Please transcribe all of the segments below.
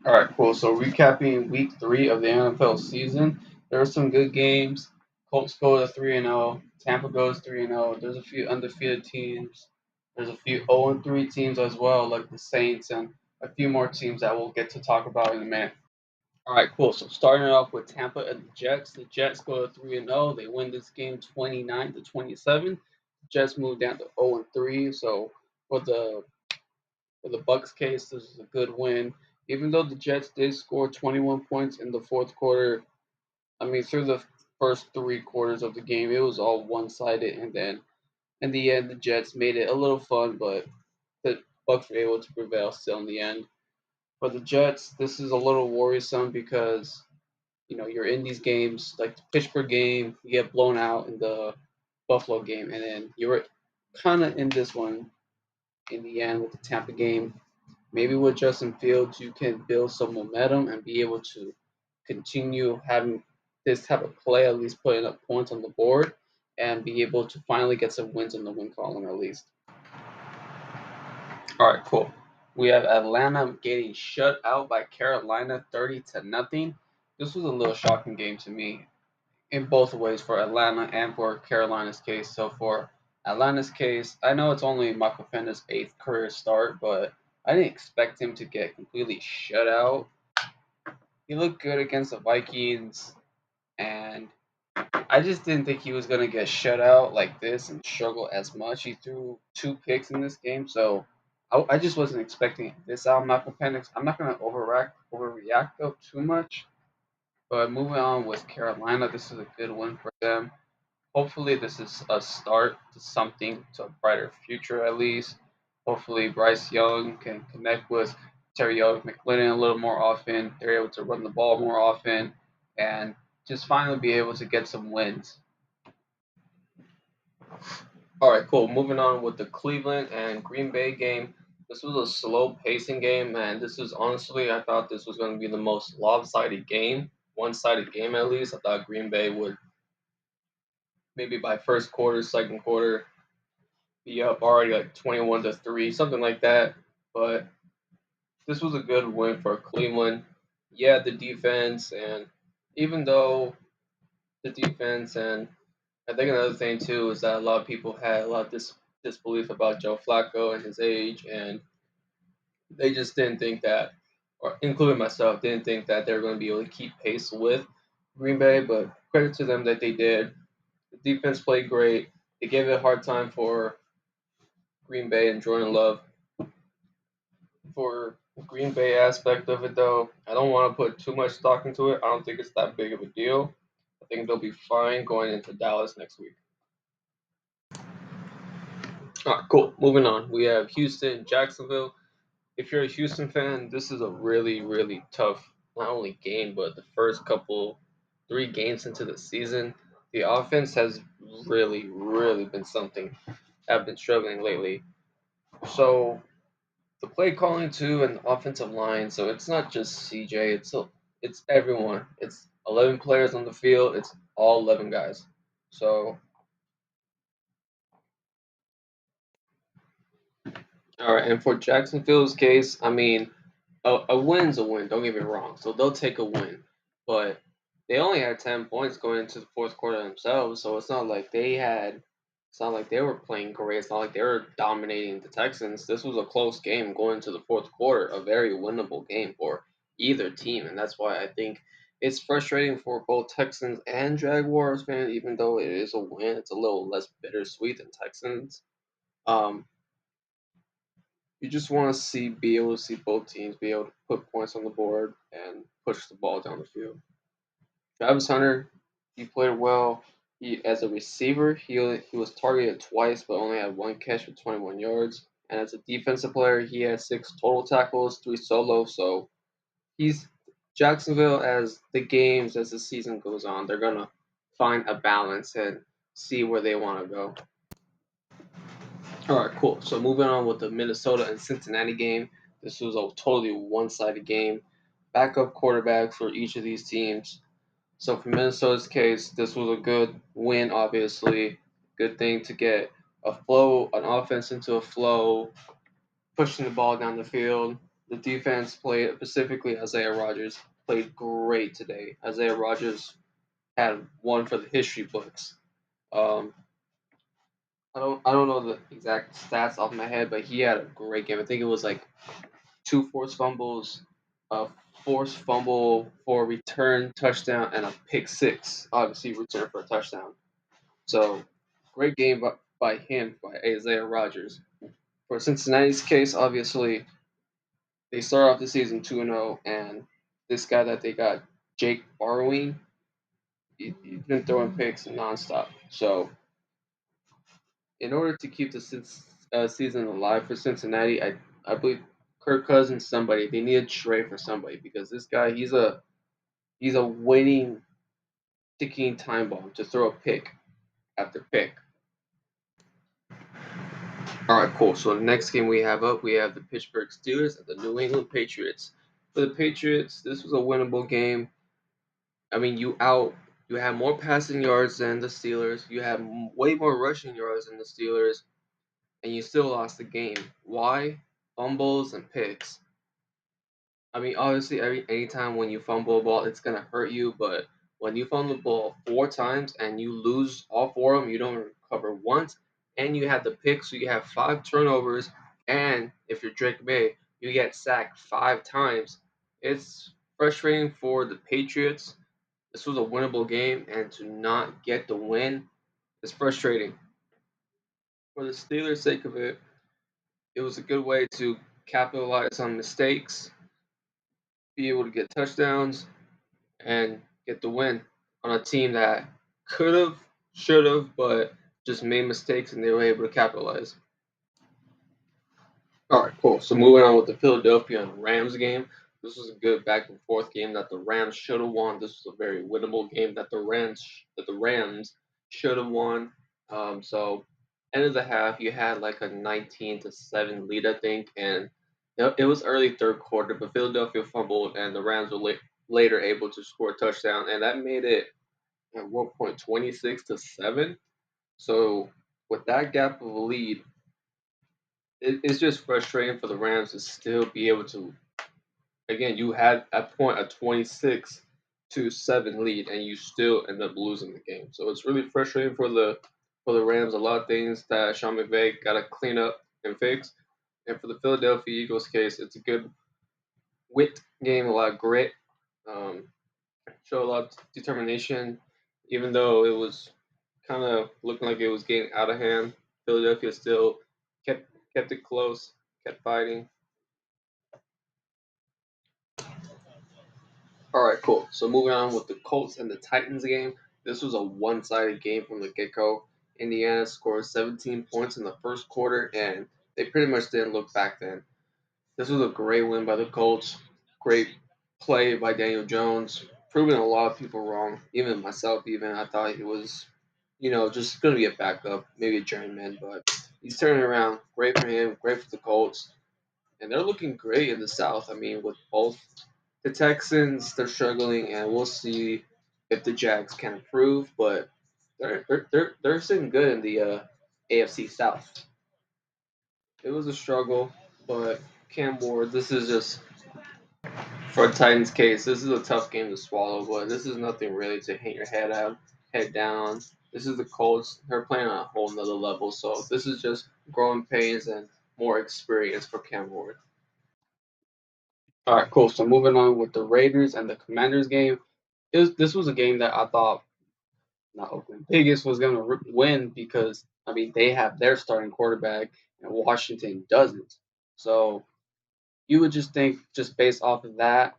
All right, cool. So recapping week 3 of the NFL season, there were some good games. Colts go to 3-0. Tampa goes 3-0. There's a few undefeated teams. There's a few 0-3 teams as well, like the Saints and a few more teams that we'll get to talk about in a minute. All right, cool. So starting off with Tampa and the Jets. The Jets go to 3-0. They win this game 29-27. The Jets move down to 0-3. So for the Bucks case, this is a good win. Even though the Jets did score 21 points in the fourth quarter, I mean through the first 3 quarters of the game, it was all one-sided, and then in the end, the Jets made it a little fun, but the Bucks were able to prevail still in the end. For the Jets, this is a little worrisome because you're in these games like the Pittsburgh game, you get blown out in the Buffalo game, and then you're kind of in this one in the end with the Tampa game. Maybe with Justin Fields, you can build some momentum and be able to continue having this type of play, at least putting up points on the board, and be able to finally get some wins in the win column at least. All right, cool. We have Atlanta getting shut out by Carolina 30-0. This was a little shocking game to me in both ways for Atlanta and for Carolina's case. So for Atlanta's case, I know it's only Michael Penix's 8th career start, but I didn't expect him to get completely shut out. He looked good against the Vikings, and I just didn't think he was gonna get shut out like this and struggle as much. He threw 2 picks in this game, so I just wasn't expecting this out of Michael Penix. I'm not gonna overreact though too much. But moving on with Carolina, this is a good win for them. Hopefully, this is a start to something, to a brighter future at least. Hopefully, Bryce Young can connect with Terry McLennan a little more often. They're able to run the ball more often and just finally be able to get some wins. All right, cool. Moving on with the Cleveland and Green Bay game. This was a slow pacing game, and this is honestly, I thought this was going to be the most lopsided game, one sided game at least. I thought Green Bay would maybe by first quarter, second quarter, be up already like 21-3, something like that. But this was a good win for Cleveland. Yeah, the defense, and even though the defense, and I think another thing too is that a lot of people had a lot of disbelief about Joe Flacco and his age, and they just didn't think that, or including myself, didn't think that they were going to be able to keep pace with Green Bay. But credit to them that they did. The defense played great. They gave it a hard time for Green Bay and Jordan Love. For the Green Bay aspect of it, though, I don't want to put too much stock into it. I don't think it's that big of a deal. I think they'll be fine going into Dallas next week. All right, cool. Moving on. We have Houston, Jacksonville. If you're a Houston fan, this is a really, really tough, not only game, but the first couple, 3 games into the season. The offense has really, really been something. I've been struggling lately. So the play calling too and the offensive line. So it's not just CJ. It's everyone. It's 11 players on the field. It's all 11 guys. So all right, and for Jacksonville's case, I mean, a win's a win. Don't get me wrong. So they'll take a win, but they only had 10 points going into the fourth quarter themselves. So it's not like they had. It's not like they were playing great. It's not like they were dominating the Texans. This was a close game going to the fourth quarter, a very winnable game for either team, and that's why I think it's frustrating for both Texans and Jaguars fans. Even though it is a win, it's a little less bittersweet than Texans. Um, you just want to be able to see both teams be able to put points on the board and push the ball down the field. Travis Hunter, he played well. He as a receiver, he was targeted twice but only had 1 catch for 21 yards. And as a defensive player, he had 6 total tackles, 3 solo. So he's Jacksonville as the season goes on, they're gonna find a balance and see where they want to go. All right, cool. So moving on with the Minnesota and Cincinnati game. This was a totally one-sided game. Backup quarterbacks for each of these teams. So for Minnesota's case, this was a good win, obviously. Good thing to get an offense into a flow, pushing the ball down the field. The defense played, specifically Isaiah Rogers, played great today. Isaiah Rogers had one for the history books. Um, I don't know the exact stats off my head, but he had a great game. I think it was like two forced fumbles, a forced fumble for a return touchdown, and a pick six. Obviously, return for a touchdown. So, great game by him, by Isaiah Rogers. For Cincinnati's case, obviously, they start off the season 2-0, and this guy that they got, Jake Barwin, he's been throwing picks nonstop. So, in order to keep the season alive for Cincinnati, I believe Kirk Cousins, somebody they need to trade for somebody because this guy he's a winning ticking time bomb to throw a pick after pick. All right, cool. So the next game we have up, we have the Pittsburgh Steelers and the New England Patriots. For the Patriots, this was a winnable game. I mean, you have more passing yards than the Steelers. You have way more rushing yards than the Steelers, and you still lost the game. Why? Fumbles and picks. I mean, obviously, anytime when you fumble a ball, it's gonna hurt you. But when you fumble the ball 4 times and you lose all 4 of them, you don't recover once, and you have the pick, so you have 5 turnovers. And if you're Drake May, you get sacked 5 times. It's frustrating for the Patriots. This was a winnable game, and to not get the win is frustrating. For the Steelers' sake of it, it was a good way to capitalize on mistakes, be able to get touchdowns, and get the win on a team that could have, should have, but just made mistakes and they were able to capitalize. All right, cool. So moving on with the Philadelphia and Rams game. This was a good back and forth game that the Rams should have won. This was a very winnable game that the Rams should have won. So end of the half, you had like a 19-7 lead, I think, and it was early third quarter, but Philadelphia fumbled and the Rams were later able to score a touchdown, and that made it at one point 26-7. So with that gap of a lead, it's just frustrating for the Rams to still be able to. Again, you had at point a 26-7 lead, and you still end up losing the game. So it's really frustrating for the Rams. A lot of things that Sean McVay got to clean up and fix. And for the Philadelphia Eagles case, it's a good wit game, a lot of grit. Um, Show a lot of determination, even though it was kind of looking like it was getting out of hand. Philadelphia still kept it close, kept fighting. All right, cool. So moving on with the Colts and the Titans game. This was a one-sided game from the get-go. Indiana scored 17 points in the first quarter, and they pretty much didn't look back then. This was a great win by the Colts. Great play by Daniel Jones, proving a lot of people wrong, even myself. Even I thought he was, just going to be a backup, maybe a journeyman, but he's turning around. Great for him. Great for the Colts, and they're looking great in the South. I mean, with both the Texans, they're struggling, and we'll see if the Jags can improve. But they're sitting good in the AFC South. It was a struggle, but Cam Ward, this is just for a Titans case. This is a tough game to swallow, but this is nothing really to hang your head down on. This is the Colts. They're playing on a whole nother level, so this is just growing pains and more experience for Cam Ward. All right, cool. So moving on with the Raiders and the Commanders game. This was a game that I thought not Oakland Vegas was going to win because I mean they have their starting quarterback and Washington doesn't. So you would just think, just based off of that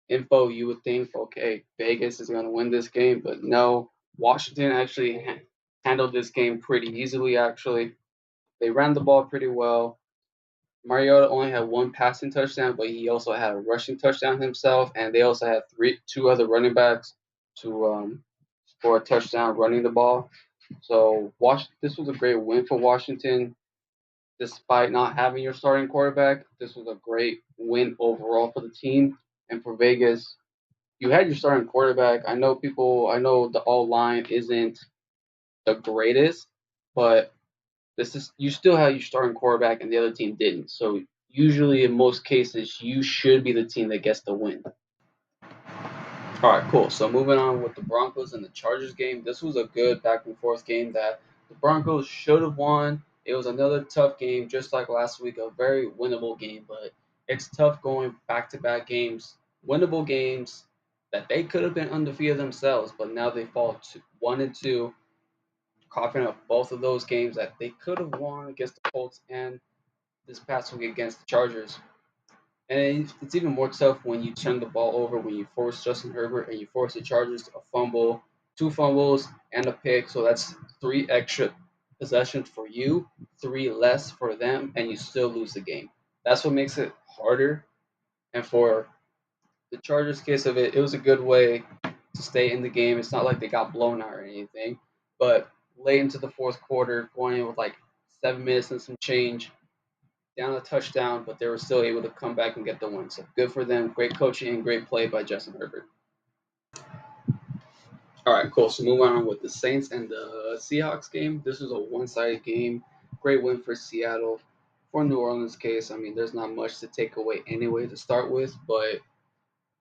info, you would think, okay, Vegas is going to win this game, but no, Washington actually handled this game pretty easily. Actually, they ran the ball pretty well. Mariota only had one passing touchdown, but he also had a rushing touchdown himself, and they also had two other running backs to score a touchdown running the ball. So this was a great win for Washington. Despite not having your starting quarterback, this was a great win overall for the team. And for Vegas, you had your starting quarterback. I know the all line isn't the greatest, but you still have your starting quarterback and the other team didn't. So usually in most cases you should be the team that gets the win. All right, cool. So moving on with the Broncos and the Chargers game, this was a good back and forth game that the Broncos should have won. It was another tough game, just like last week, a very winnable game. But it's tough going back to back games, winnable games that they could have been undefeated themselves, but now they fall to 1-2, coughing up both of those games that they could have won against the Colts and this past week against the Chargers. And it's even more tough when you turn the ball over, when you force Justin Herbert and you force the Chargers to a fumble, two fumbles, and a pick. So that's three extra possessions for you, three less for them, and you still lose the game. That's what makes it harder. And for the Chargers case of it, it was a good way to stay in the game. It's not like they got blown out or anything, but late into the fourth quarter, going in with like 7 minutes and some change, down a touchdown, but they were still able to come back and get the win. So good for them. Great coaching and great play by Justin Herbert. All right, cool. So moving on with the Saints and the Seahawks game. This was a one-sided game. Great win for Seattle. For New Orleans case, I mean, there's not much to take away anyway to start with, but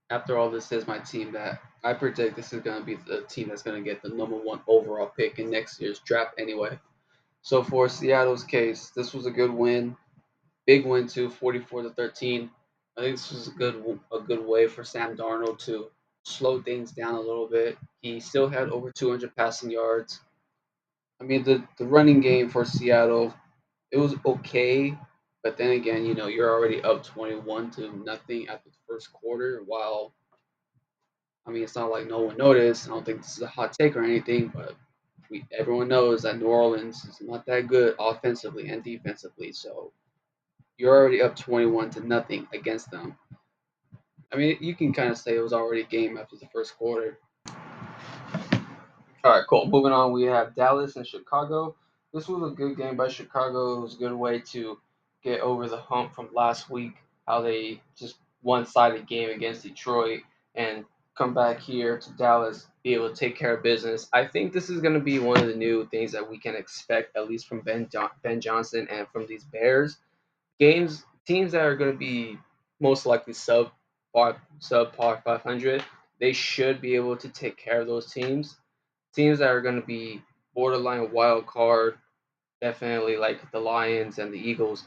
after all, this is my team that I predict this is going to be the team that's going to get the number one overall pick in next year's draft anyway. So for Seattle's case, this was a good win. Big win too, 44-13. I think this was a good way for Sam Darnold to slow things down a little bit. He still had over 200 passing yards. I mean, the running game for Seattle, it was okay, but then again, you're already up 21-0 after the first quarter. While I mean, it's not like no one noticed. I don't think this is a hot take or anything, but everyone knows that New Orleans is not that good offensively and defensively. So you're already up 21-0 against them. I mean, you can kind of say it was already a game after the first quarter. All right, cool. Moving on, we have Dallas and Chicago. This was a good game by Chicago. It was a good way to get over the hump from last week, how they just one-sided game against Detroit and come back here to Dallas, be able to take care of business. I think this is going to be one of the new things that we can expect, at least from Ben Johnson and from these Bears teams that are going to be most likely sub par 500. They should be able to take care of those teams. Teams that are going to be borderline wild card, definitely like the Lions and the Eagles,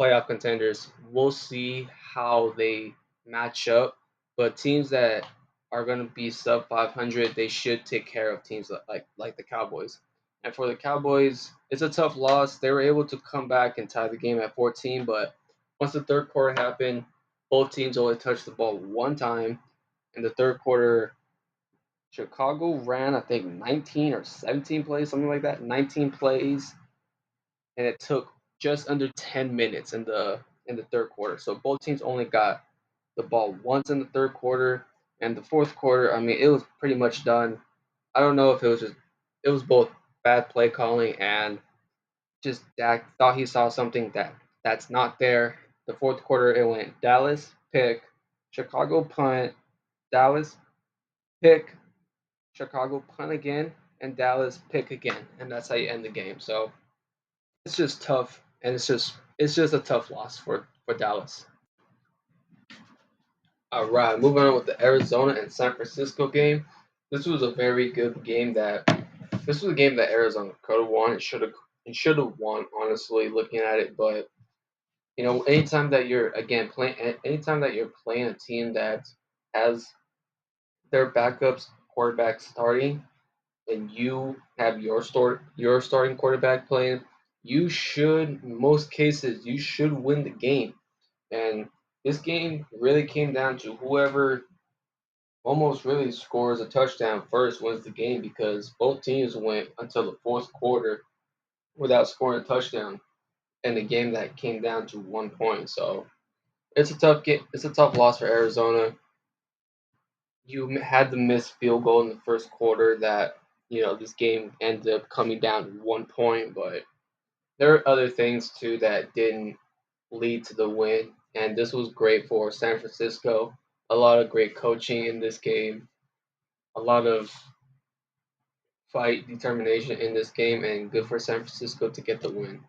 playoff contenders. We'll see how they match up, but teams that are going to be sub 500, they should take care of teams like the Cowboys. And for the Cowboys, it's a tough loss. They were able to come back and tie the game at 14, but once the third quarter happened, both teams only touched the ball one time. In the third quarter, Chicago ran, I think, 19 or 17 plays, something like that. 19 plays, and it took just under 10 minutes in the third quarter. So both teams only got the ball once in the third quarter, and the fourth quarter, I mean, it was pretty much done. I don't know if it was both bad play calling and just Dak thought he saw something that's not there. The fourth quarter, it went Dallas pick, Chicago punt, Dallas pick, Chicago punt again, and Dallas pick again, and that's how you end the game. So it's just tough, and it's just a tough loss for Dallas. All right, moving on with the Arizona and San Francisco game. This was a very good game. This was a game that Arizona could have won. It should have won. Honestly, looking at it, but anytime that you're playing a team that has their backups quarterback starting, and you have your starting quarterback playing, in most cases, you should win the game. And this game really came down to whoever almost really scores a touchdown first wins the game because both teams went until the fourth quarter without scoring a touchdown, and the game that came down to 1 point. So it's a tough game. It's a tough loss for Arizona. You had the missed field goal in the first quarter that this game ended up coming down to 1 point, but there are other things too that didn't lead to the win, and this was great for San Francisco. A lot of great coaching in this game, a lot of fight determination in this game, and good for San Francisco to get the win.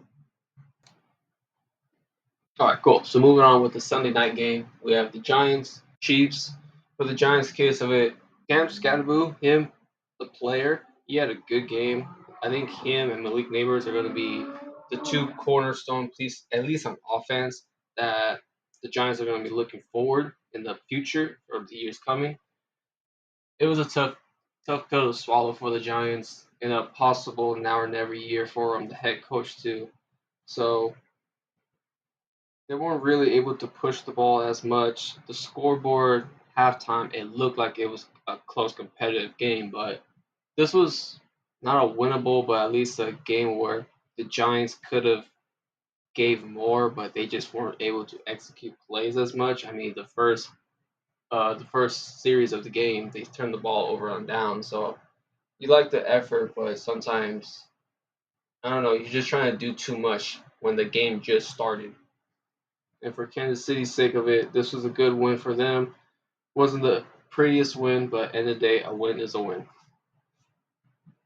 All right, cool. So moving on with the Sunday night game, we have the Giants, Chiefs. For the Giants case of it, Cam Scatterboo, him, the player, he had a good game. I think him and Malik Neighbors are going to be the two cornerstone pieces, at least on offense, that the Giants are going to be looking forward in the future or the years coming. It was a tough pill to swallow for the Giants in a possible now or never year for the head coach too. So they weren't really able to push the ball as much. The scoreboard halftime, it looked like it was a close competitive game, but this was not a winnable, but at least a game where the Giants could have gave more, but they just weren't able to execute plays as much. I mean, the first series of the game, they turned the ball over on down. So you like the effort, but sometimes I don't know, you're just trying to do too much when the game just started. And for Kansas City's sake of it, this was a good win for them. Wasn't the prettiest win, but end of the day, a win is a win.